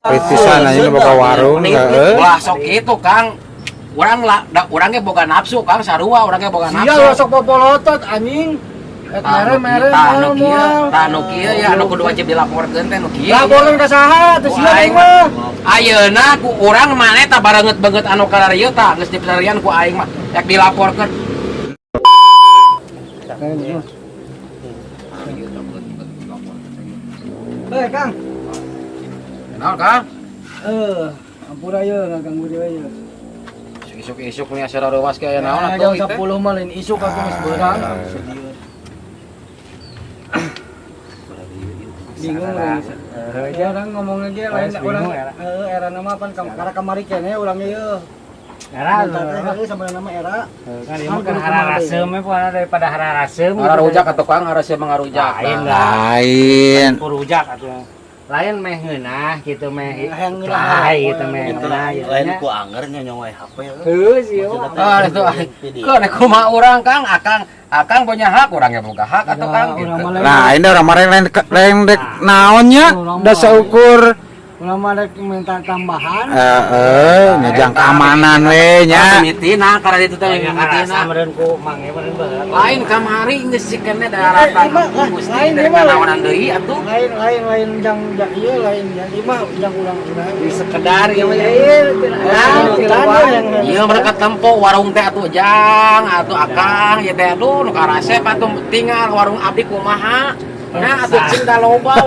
Pisan aja boga warung Ulah sok kitu Kang. Urangnya boga nafsu Kang sarua urangnya boga nafsu. Iya sok popolotot anjing. Mere-mere Tanu kieu ya anu kudu wajib dilaporkeun teh nu kieu. Laporkeun ka saha? Teu sia aing mah. Ayeuna ku urang maneh tah barenget banget anu kararieu tah geus dipesarian ku aing mah yak dilaporkeun. Hei Kang. Naon Kang? Ampura ieu ngaganggu deui ieu. Isuk-isuk nih asal rewas ke aya naon atuh jam 10 mah lain isuk atuh geus beurang. Bingung ya orang ngomongnya ge lain urang era nama pan karena kamari keneh urang ieu. Era Teh sama nama era. kan ieu mah hararasem we pokona daripada hararasem. Ngarujak atuh Kang hareuseum ngarujak. lain Purujak atuh. Lain meh ngeunah kitu meh. Ngeunah. Kitu meh ngeunah. Lain ku angernya nyawa HP. Heuh sih. Itu keun kumaha urang Kang Akang punya hak urangnya boga hak atuh Kang gitu. nah ini orang mare lain dek naonnya da saukur Ulah mah rek minta tambahan. nyajang keamanan we nya Mitina karena itu teh Mitina mitina. meureun ku mangge meureun beungeut. Lain kamari geus sikeun daratan Gusti lain dari mah. naonan deui atuh. Lain jang ieu lain jang imah jang urang Sekedar ieu mah. Iya mereka tempo warung teh atuh jang atuh Akang ya teh aduh nu karasep atuh tinggal warung abdi kumaha. Nah atuh cinta loba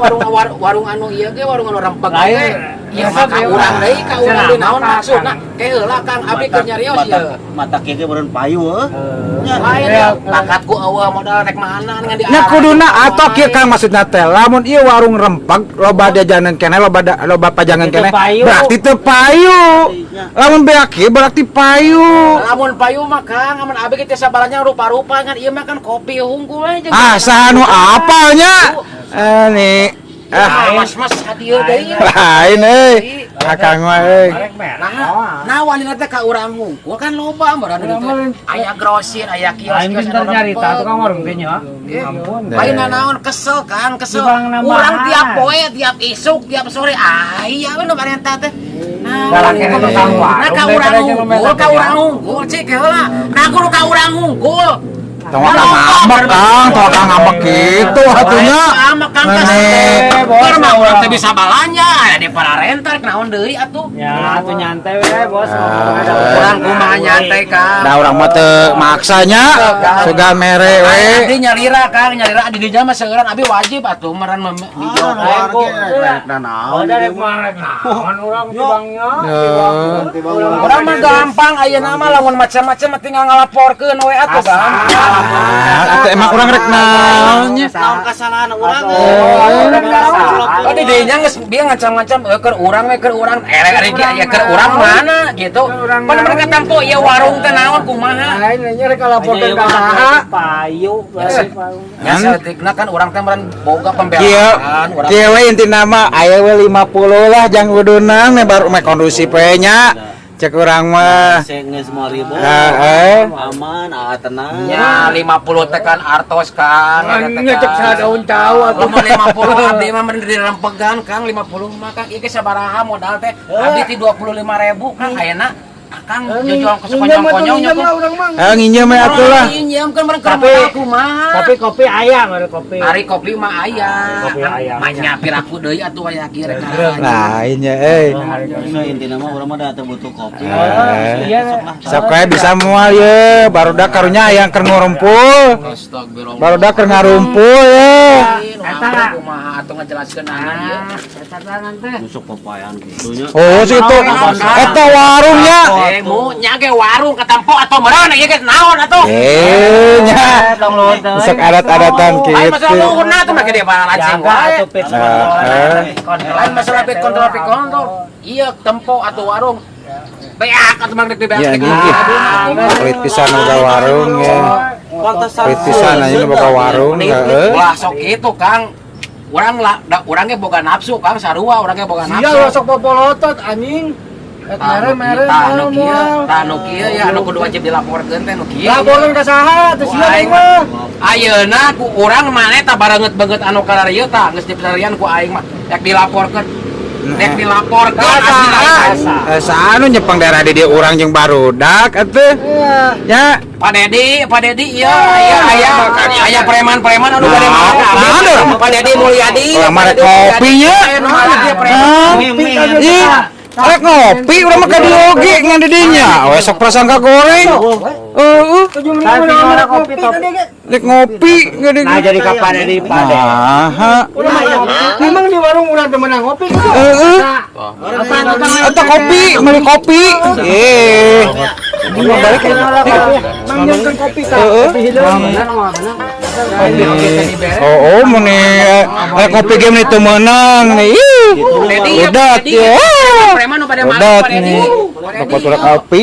warung anu ieu ge warung anu rempeg ge. Ya mah ka urang deui ka urang deui naon maksudna? Ke heula Kang abdi keur nyarios ieu. Mata kieu beureun payu Lain ya bakat ku eueuh modal rek maanan ngan di nya kuduna atau kieu Kang maksudna teh lamun ieu warung rempeg loba jajanan keneh loba pajangan keneh berarti teu payu lamun beak kieu berarti payu Lamun payu mah Kang amun abdi teh sabalanya rupa-rupa kan ieu mah kan kopi hungkul we jeung. sanu apalnya nih Mas hadieu deui. lain Akang mah Nah walina teh ka urang hungkul kan loba meureun ditu. Aya grosir, aya kios. Lain pinter nyarita tuh Kang warung teh nya. Ampun. Lainna naon kesel Kang, kesel. Dibang nambah. Urang tiap poe, tiap isuk, tiap sore aya we nu barenta teh. Dalang kene tukang warung. Nah ka urang hungkul cik heula. Nah kudu ka urang hungkul. tong ngambek Kang tong ngambek kitu atunya Sama Kang Nenek. Keur mah urang teh bisa balanja aya di parentar naon deui atuh. Ya atuh nyantai we bos. Urang kumaha nyantai Kang. da urang mah teu maksanya suga mere we Abdi nyalira Kang, nyalira di dinya mah seueuran abdi wajib atuh meureun Oh dari kemarin naon urang tibangnya. Urang mah gampang ayeuna mah lamun macam-macam mah tinggal ngalaporkeun we atuh gampang. atuh emang urang rek naonnya naon kasalahan urang Oh di dinya geus dia ngacam-ngacam keur urang we keur urang rek aya keur urang mana gitu. Pan mereka tampo ieu warung teh naon kumaha. Lain nya rek laporkeun ka saha? Payu. Ya saeutikna kan urang teh meureun boga kieu pembelaan urang. kieu we intina mah aya we 50 lah jang udunang baru mah kondusif we nya cek urang mah geus 5.000 aman tenang Ya 50 teh kan artos Kang. Nya cek saha daun cau atuh. Lamun 50 abdi mah meureun dirempegan Kang 50 mah Kang ieu ge sabaraha modal teh abdi ti 25.000 Kang ayeuna Kang jual ke sekonyong-konyongnya nginjem we atuh lah Nginjem kan meureun keur Tapi- modal kumaha. Tapi kopi aya meureun kopi. Hari kopi mah aya. Kopi aya. Mah nyapir aku deui atuh aya kieu rek. lain nya intina mah urang mah da teu butuh kopi Iya. sok we bisa moal ye barudak karunya aya keur ngurumpul Astagfirullah. barudak keur ngarumpul ye Eta kumaha atuh ngajelaskeun ieu. Eta tangan teh. busuk papayan kitu nya oh situ eta warungnya Mu nya ge warung katampo atau meureun ieu ge naon atuh? nya Tong luhur teh. sok adat-adatan Lain masalah kitu luhurna tuh make dia balancing Jaga wae. atuh pit Lain masalah pit kontrol. Iya tempo atau warung. Beak atuh mang dek di beak. ya gigi pelit pisan boga warung ya pelit pisan aja boga warung Wah sok kitu Kang. Urangnya boga nafsu Kang sarua urangnya boga Sia nafsu. sok popolotot anjing. Mere-mere Tanu kieu ya anu kudu wajib dilaporkeun teh nu kieu. laporkeun ka saha? Teu sia aing mah. Ayeuna ku urang maneh tah barenget banget anu kararieu tah geus dipesarian ku aing mah yak dilaporkeun. Nek dilaporkan asli Sanu nyepang daerah di dia orang jeung barudak atuh. Ya. Pak Dedi iya aya preman-preman anu bade mana? Pak Dedi Mulyadi. Orang mah rek kopinya. Ih, rek ngopi urang mah ka dieu oge ngan di dinya. We sok prasangka goreng. Heeh. Rek ngopi ngan di. Nah jadi kapan di Pade? Memang di warung urang teu meunang ngopi. Heeh. Eta kopi, meuli kopi. Ini balik ke Mangnyangkeun kopi ka. Kopi hideung. Oh, meni kopi game itu menang nih. Udah ya. Preman nu bade mana Udah Pak Dedi? nih. Dapat kopi.